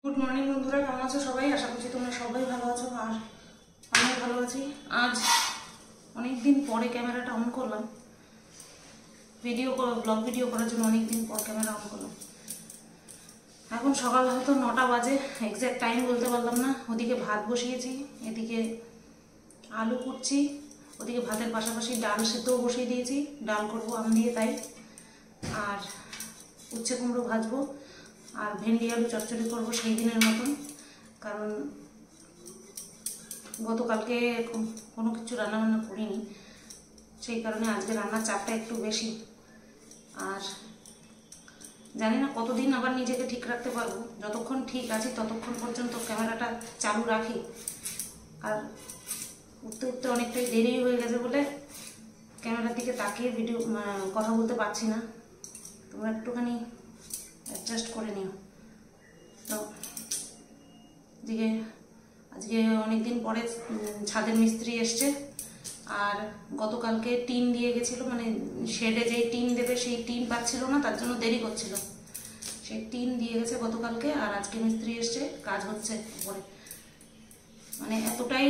Good morning বন্ধুরা, কেমন আছো সবাই? আশা করছি তোমরা সবাই ভালো আছো আর আমিও ভালো আছি। আজ অনেকদিন পরে ক্যামেরাটা অন করলাম, ব্লগ ভিডিও করার জন্য অনেকদিন পর ক্যামেরা অন করলাম। এখন সকাল হয়তো 9টা বাজে, এক্স্যাক্ট টাইম বলতে পারলাম না। ওদিকে ভাত বসিয়েছি, এদিকে আলু কুটছি, ওদিকে ভাতের পাশাপাশি ডাল সেদ্ধও বসিয়ে দিয়েছি। ডাল করবো আম দিয়ে, তাই। আর উচ্ছে কুমড়ো ভাজবো আর ভেন্ডি আলু চচ্চড়ি করবো সেই দিনের মতন। কারণ গতকালকে কোনো কিছু রান্নাবান্না করিনি, সেই কারণে আজকে রান্নার চাপটা একটু বেশি। আর জানি না কতদিন আবার নিজেকে ঠিক রাখতে পারবো। যতক্ষণ ঠিক আছি ততক্ষণ পর্যন্ত ক্যামেরাটা চালু রাখি। আর উঠতে উঠতে অনেকটাই দেরি হয়ে গেছে বলে ক্যামেরার দিকে তাকিয়ে কথা বলতে পারছি না। তোমরা একটুখানি অ্যাডজাস্ট করে নিও। তো আজকে অনেকদিন পরে ছাদের মিস্ত্রি এসছে। আর গতকালকে টিন দিয়ে গেছিলো, মানে শেডে যেই টিন দেবে সেই টিন পাচ্ছিল না, তার জন্য দেরি করছিল। সেই টিন দিয়ে গেছে গতকালকে, আর আজকে মিস্ত্রি এসছে, কাজ হচ্ছে উপরে। মানে এতটাই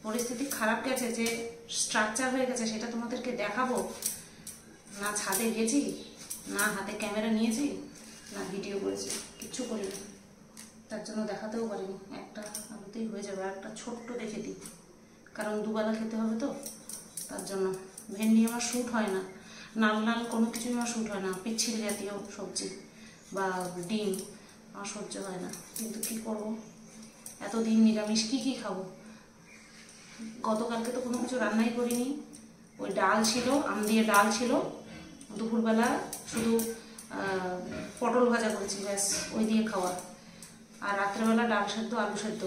পরিস্থিতি খারাপ গেছে যে স্ট্রাকচার হয়ে গেছে, সেটা তোমাদেরকে দেখাবো না। ছাদে গেছি না, হাতে ক্যামেরা নিয়েছি না, ভিডিও করেছি, কিচ্ছু করিনি। তার জন্য দেখাতেও পারিনি। একটা আলুতেই হয়ে যাবে, আর একটা ছোট্ট দেখে দিই, কারণ দুবেলা খেতে হবে তো, তার জন্য। ভেন্ডি আমার শ্যুট হয় না, নাল নাল কোনো কিছুই আমার শ্যুট হয় না। পিচ্ছিল জাতীয় সবজি বা ডিম আমার সহ্য হয় না, কিন্তু কি করব, এতদিন নিরামিষ কী খাবো। গতকালকে তো কোনো কিছু রান্নাই করিনি। ওই ডাল ছিল, আম দিয়ে ডাল ছিল। দুপুরবেলা শুধু পটল ভাজা করেছি, ব্যাস, ওই দিয়ে খাওয়া। আর রাত্রেবেলা ডাল সেদ্ধ, আলু সেদ্ধ,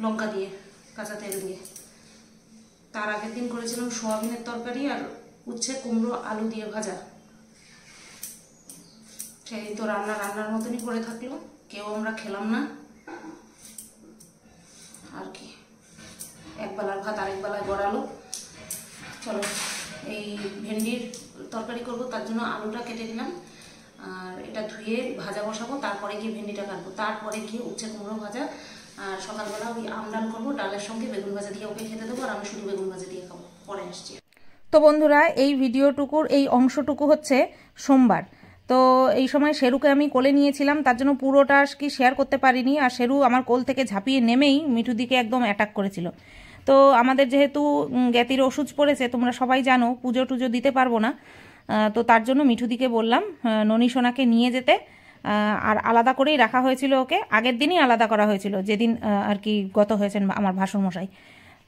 লঙ্কা দিয়ে, কাঁচা তেল দিয়ে। তার আগের দিন করেছিলাম সোয়াবিনের তরকারি আর উচ্ছে কুমড়ো আলু দিয়ে ভাজা। সেই তো রান্নার মতনই করে থাকলো, কেউ আমরা খেলাম না। আর কি, একবেলার ভাত আরেক বেলায় গড়ালো। চলো, এই ভেন্ডির তরকারি করব, তার জন্য আলুটা কেটে দিলাম। আর এটা ধুয়ে ভাজা বসাবো, তারপরে গিয়ে ভেন্ডিটা কাটবো, তারপরে গিয়ে উচ্ছে কুমড়ো ভাজা। আর সকালবেলা ওই আম ডাল করবো, ডালের সঙ্গে বেগুন ভাজা দিয়ে ওকে খেতে দেবো, আর আমি শুধু বেগুন ভাজা দিয়ে খাবো। পরে আসছি। তো বন্ধুরা, এই ভিডিওটুকুর এই অংশটুকু হচ্ছে সোমবার। তো এই সময় শেরুকে আমি কোলে নিয়েছিলাম, তার জন্য পুরোটা কি শেয়ার করতে পারিনি। আর শেরু আমার কোল থেকে ঝাঁপিয়ে নেমেই মিঠুদিকে একদম অ্যাটাক করেছিল। তো আমাদের যেহেতু জ্ঞাতির ওষুধ পড়েছে, তোমরা সবাই জানো, পুজো টুজো দিতে পারবো না। তো তার জন্য মিঠুদিকে বললাম ননী সোনাকে নিয়ে যেতে। আর আলাদা করেই রাখা হয়েছিল ওকে, আগের দিনই আলাদা করা হয়েছিল, যেদিন আর কি গত হয়েছেন আমার ভাসুরমশাই।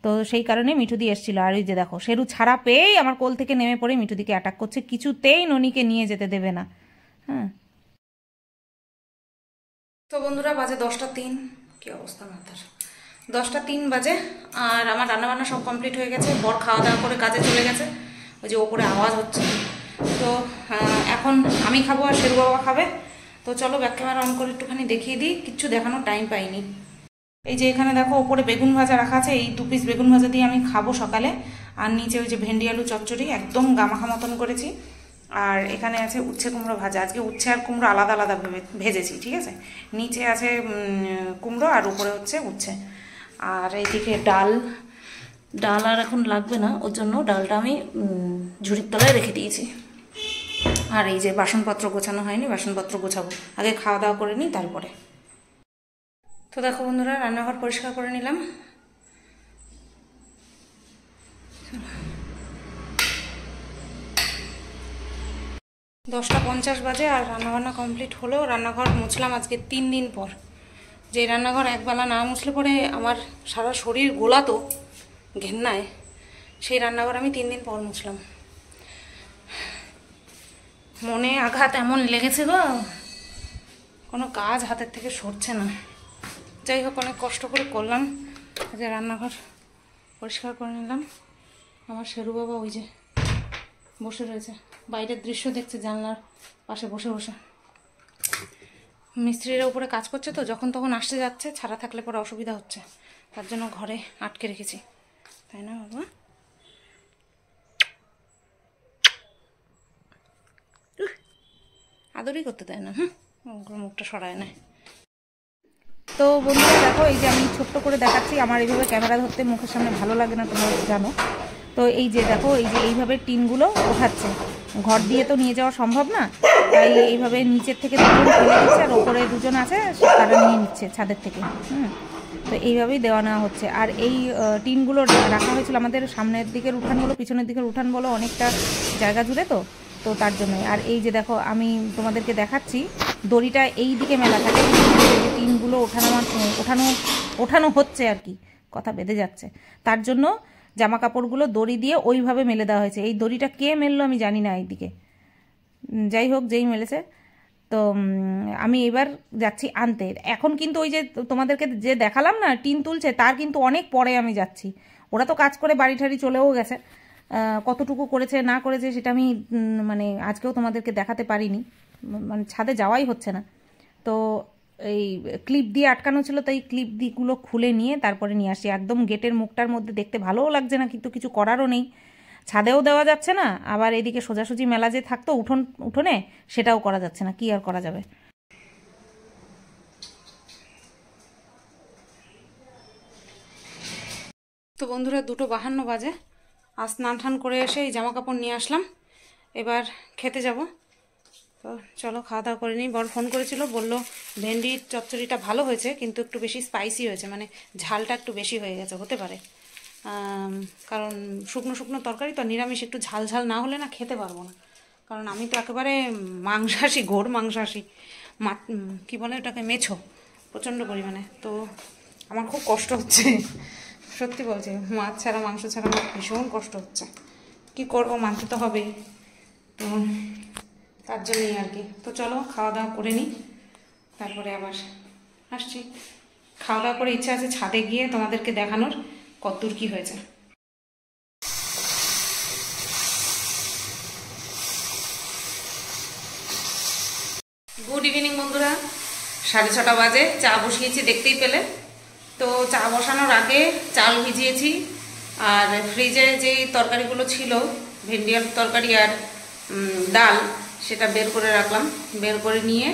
তো সেই কারণে মিঠুদি এসেছিল। আর ওই যে দেখো, শেরু ছাড়া পেয়েই আমার কোল থেকে নেমে পড়ে মিঠুদিকে অ্যাটাক করছে, কিছুতেই ননীকে নিয়ে যেতে দেবে না। হ্যাঁ, তো বন্ধুরা, বাজে 10টা 3। কি অবস্থা মাথার! 10টা 3 বাজে, আর আমার রান্নাবান্না সব কমপ্লিট হয়ে গেছে। বর খাওয়া দাওয়া করে কাজে চলে গেছে, ওই যে ওপরে আওয়াজ হচ্ছে। তো এখন আমি খাবো আর শেরু বাবা খাবে। তো চলো ব্যাক ক্যামেরা অন করে একটুখানি দেখিয়ে দিই, কিচ্ছু দেখানোর টাইম পাইনি। এই যে এখানে দেখো, ওপরে বেগুন ভাজা রাখা আছে, এই 2 পিস বেগুন ভাজা দিয়ে আমি খাবো সকালে। আর নিচে ওই যে ভেন্ডি আলু চচ্চড়ি, একদম গামাখা মতন করেছি। আর এখানে আছে উচ্ছে কুমড়ো ভাজা, আজকে উচ্ছে আর কুমড়ো আলাদা আলাদা ভেজেছি, ঠিক আছে। নিচে আছে কুমড়ো, আর উপরে হচ্ছে উচ্ছে। আর এইদিকে ডাল আর এখন লাগবে না, ওর জন্য ডালটা আমি ঝুড়ির তলায় রেখে দিয়েছি। আর এই যে বাসনপত্র গোছানো হয়নি, বাসনপত্র গোছাবো, আগে খাওয়া দাওয়া করে নিই তারপরে। তো দেখো বন্ধুরা, রান্নাঘর পরিষ্কার করে নিলাম। 10টা 50 বাজে, আর রান্নাবান্না কমপ্লিট হলেও রান্নাঘর মুছলাম আজকে 3 দিন পর। যে রান্নাঘর একবেলা না মুছলে পরে আমার সারা শরীর গোলাতো ঘেন্নায়, সেই রান্নাঘর আমি 3 দিন পর মুছলাম। মনে আঘাত এমন লেগেছে গো, কোনো কাজ হাতের থেকে সরছে না। যাই হোক, অনেক কষ্ট করে করলাম, যে রান্নাঘর পরিষ্কার করে নিলাম। আমার শেরু বাবা ওই যে বসে রয়েছে, বাইরের দৃশ্য দেখছে জানলার পাশে বসে বসে। মিস্ত্রিরা উপরে কাজ করছে, তো যখন তখন আসতে যাচ্ছে, ছাড়া থাকলে পরে অসুবিধা হচ্ছে, তার জন্য ঘরে আটকে রেখেছি, তাই না বাবা? আদরই করতে দেয় না, মুখটা সরায় নেয়। তো বন্ধুরা দেখো, এই যে আমি ছোট্ট করে দেখাচ্ছি, আমার এইভাবে ক্যামেরা ধরতে মুখের সামনে ভালো লাগে না, তোমরা জানো। তো এই যে দেখো, এই যে এইভাবে টিনগুলো ওঠাচ্ছে, ঘর দিয়ে তো নিয়ে যাওয়া সম্ভব না, তাই এইভাবে নিচের থেকে দুজন ফেলে দিচ্ছে, আর ওপরে দুজন আছে তারা নিয়ে নিচ্ছে ছাদের থেকে। তো এইভাবেই দেওয়া নেওয়া হচ্ছে। আর এই টিনগুলো রাখা হয়েছিল আমাদের সামনের দিকের উঠান বলো পিছনের দিকের উঠান বলো, অনেকটা জায়গা জুড়ে, তো তার জন্যই। আর এই যে দেখো, আমি তোমাদেরকে দেখাচ্ছি, দড়িটা এই দিকে মেলা থাকে, যে টিনগুলো ওঠানো হচ্ছে আর কি, কথা বেঁধে যাচ্ছে, তার জন্য জামা কাপড়গুলো দড়ি দিয়ে ওইভাবে মেলে দেওয়া হয়েছে। এই দড়িটা কে মেললো আমি জানি না এইদিকে, যাই হোক যেই মেলেছে। তো আমি এবার যাচ্ছি আনতে। এখন কিন্তু ওই যে তোমাদেরকে যে দেখালাম না টিন তুলছে, তার কিন্তু অনেক পরে আমি যাচ্ছি। ওরা তো কাজ করে বাড়ি ঠাড়ি চলেও গেছে, কতটুকু করেছে না করেছে সেটা আমি মানে আজকেও তোমাদেরকে দেখাতে পারিনি, মানে ছাদে যাওয়াই হচ্ছে না। তো এই ক্লিপ দিয়ে আটকানো ছিল, তাই ক্লিপ দিগুলো খুলে নিয়ে তারপরে নিয়ে আসি। একদম গেটের মুখটার মধ্যে দেখতে ভালোও লাগছে না, কিন্তু কিছু করারও নেই, ছাদেও দেওয়া যাচ্ছে না, আবার এদিকে সোজাসুজি মেলা যে থাকতো উঠোনে সেটাও করা যাচ্ছে না, কি আর করা যাবে। তো বন্ধুরা 2:52 বাজে, আর স্নান টান করে এসে এই জামা কাপড় নিয়ে আসলাম, এবার খেতে যাব। তো চলো খাওয়া দাওয়া করে নিই। বড় ফোন করেছিল, বললো ভেন্ডির চচ্চড়িটা ভালো হয়েছে, কিন্তু একটু বেশি স্পাইসি হয়েছে, মানে ঝালটা একটু বেশি হয়ে গেছে, হতে পারে, কারণ শুকনো শুকনো তরকারি তো, নিরামিষ একটু ঝাল ঝাল না হলে না খেতে পারবো না, কারণ আমি তো একেবারে মাংসাশী, ঘোর মাংসাশী, কী বলে ওটাকে, মেছো প্রচণ্ড পরিমাণে। তো আমার খুব কষ্ট হচ্ছে, সত্যি বলছি, মাছ ছাড়া মাংস ছাড়া আমার ভীষণ কষ্ট হচ্ছে, কি করবো, মানতে তো হবেই, তো তার জন্যই আর কি। তো চলো খাওয়া দাওয়া করে নিই, তারপরে আবার আসছি। খাওয়া দাওয়া করে ইচ্ছা আছে ছাদে গিয়ে তোমাদেরকে দেখানোর কতদূর কি হয়েছে। গুড ইভিনিং বন্ধুরা, 6:30 বাজে, চা বসিয়েছি দেখতেই পেলে। তো চা বসানোর আগে চাল ভিজিয়েছি, আর ফ্রিজে যেই তরকারিগুলো ছিল, ভেন্ডি আলুর তরকারি আর ডাল, সেটা বের করে রাখলাম, বের করে নিয়ে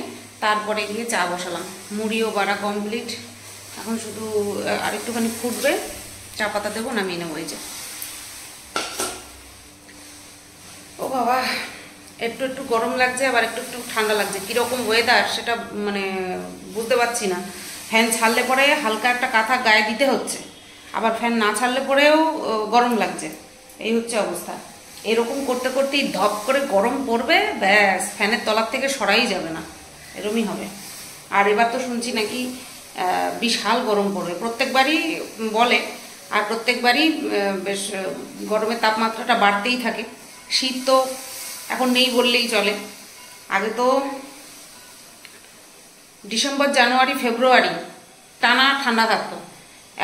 তারপরে গিয়ে চা বসালাম। মুড়িও বাড়া কমপ্লিট, এখন শুধু আরেকটুখানি ফুটবে, চা পাতা দেবো, নামিয়ে নেবো। এই যে ও বাবা, একটু একটু গরম লাগছে, আবার একটু একটু ঠান্ডা লাগছে, কীরকম ওয়েদার সেটা মানে বুঝতে পারছি না। ফ্যান ছাড়লে পরে হালকা একটা কাঁথা গায়ে দিতে হচ্ছে, আবার ফ্যান না ছাড়লে পরেও গরম লাগছে, এই হচ্ছে অবস্থা। এরকম করতে করতেই ধপ করে গরম পড়বে, ব্যাস ফ্যানের তলার থেকে সরাই যাবে না, এরমই হবে। আর এবার তো শুনছি নাকি বিশাল গরম পড়বে, প্রত্যেকবারই বলে, আর প্রত্যেকবারই বেশ গরমের তাপমাত্রাটা বাড়তেই থাকে। শীত তো এখন নেই বললেই চলে, আগে তো ডিসেম্বর জানুয়ারি ফেব্রুয়ারি টানা ঠান্ডা থাকতো,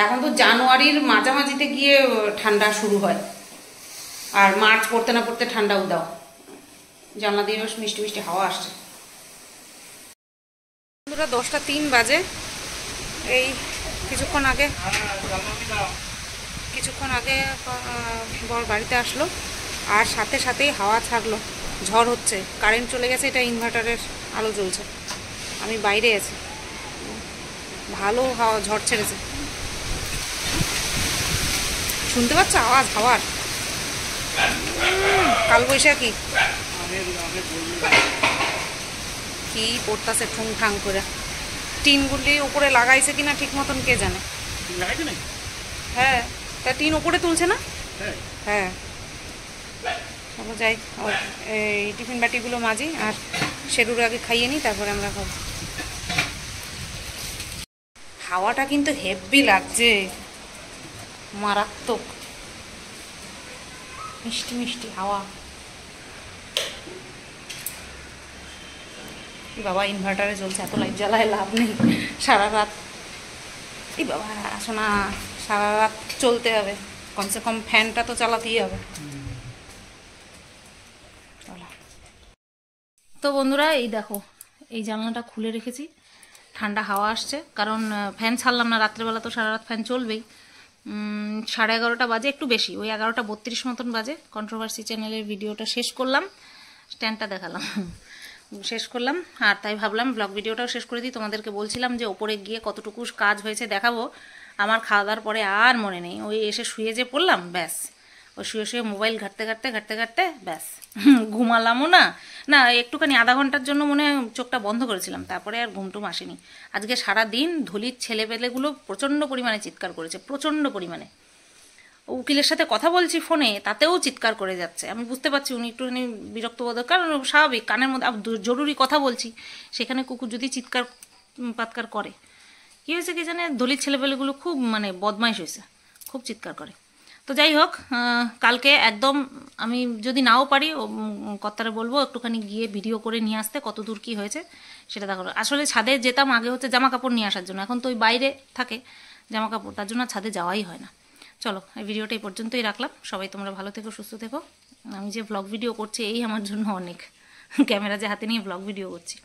এখন তো জানুয়ারির মাঝামাঝিতে গিয়ে ঠান্ডা শুরু হয়, আর মার্চ পড়তে না পড়তে ঠান্ডা উদাও। জানলা দিয়ে বেশ মিষ্টি মিষ্টি হাওয়া আসছে। 10:03 বাজে, এই কিছুক্ষণ আগে বর বাড়িতে আসলো, আর সাথে সাথেই হাওয়া ছাড়লো, ঝড় হচ্ছে, কারেন্ট চলে গেছে, এটা ইনভার্টারের আলো জ্বলছে, আমি বাইরে আছি, ভালো হাওয়া, ঝড় ছেড়েছে, শুনতে পাচ্ছ আওয়াজ হাওয়ার? কালবৈশাখী কি পড়তাছে ঠুং ঠাং করে, টিনগুলি উপরে লাগাইছে কিনা ঠিক মতন কে জানে। হ্যাঁ, তা টিন উপরে তুলছে না। হ্যাঁ যাই, এই টিফিন বাটিগুলো মাজি, আর শেরুর আগে খাইয়ে নিই, তারপরে আমরা খাবো। হাওয়াটা কিন্তু হেভি লাগছে, মারাত্মক মিষ্টি মিষ্টি হাওয়া। বাবা ইনভার্টারে চলছে, এত লাইট জ্বালায় লাভ নেই, সারা রাত, এই বাবা আসো না, সারা রাত চলতে হবে, কমসে কম ফ্যানটা তো চালাতেই হবে। তো বন্ধুরা এই দেখো, এই জানলাটা খুলে রেখেছি, ঠান্ডা হাওয়া আসছে, কারণ ফ্যান ছাড়লাম না, রাত্রেবেলা তো সারা রাত ফ্যান চলবেই। 11:30 বাজে, একটু বেশি, ওই 11:32 মতন বাজে। কন্ট্রোভার্সি চ্যানেলের ভিডিওটা শেষ করলাম, স্ট্যান্ডটা দেখালাম, শেষ করলাম। আর তাই ভাবলাম ব্লগ ভিডিওটাও শেষ করে দিই। তোমাদেরকে বলছিলাম যে ওপরে গিয়ে কতটুকু কাজ হয়েছে দেখাবো। আমার খাওয়া দাওয়ার পরে আর মনে নেই, ওই এসে শুয়ে যে পড়লাম ব্যাস, ওই শুয়ে শুয়ে মোবাইল ঘাঁটতে ব্যাস ঘুমালামও না। না একটুখানি আধা ঘন্টার জন্য মনে হয় চোখটা বন্ধ করেছিলাম, তারপরে আর ঘুমটুম আসেনি। আজকে সারা দিন ধুলির ছেলেপেলেগুলো প্রচণ্ড পরিমাণে চিৎকার করেছে, প্রচণ্ড পরিমাণে। উকিলের সাথে কথা বলছি ফোনে, তাতেও চিৎকার করে যাচ্ছে। আমি বুঝতে পারছি উনি একটুখানি বিরক্ত বোধ, কারণ স্বাভাবিক, কানের মধ্যে জরুরি কথা বলছি, সেখানে কুকুর যদি চিৎকার পাৎকার করে, কী হয়েছে কি জানে, দলিত ছেলেপেলেগুলো খুব মানে বদমাইশ হয়েছে, খুব চিৎকার করে। তো যাই হোক, কালকে একদম আমি যদি নাও পারি কর্তারে বলবো একটুখানি গিয়ে ভিডিও করে নিয়ে আসতে, কত দূর কী হয়েছে সেটা দেখো। আসলে ছাদে যেতাম আগে হচ্ছে জামা কাপড় নিয়ে আসার জন্য, এখন তো ওই বাইরে থাকে জামা কাপড়, তার জন্য ছাদে যাওয়াই হয় না। চলো, এই ভিডিওটা এই পর্যন্তই রাখলাম। সবাই তোমরা ভালো থেকো, সুস্থ থেকো। আমি যে ব্লগ ভিডিও করছি এই আমার জন্য অনেক, ক্যামেরা যে হাতে নিয়ে ব্লগ ভিডিও করছি।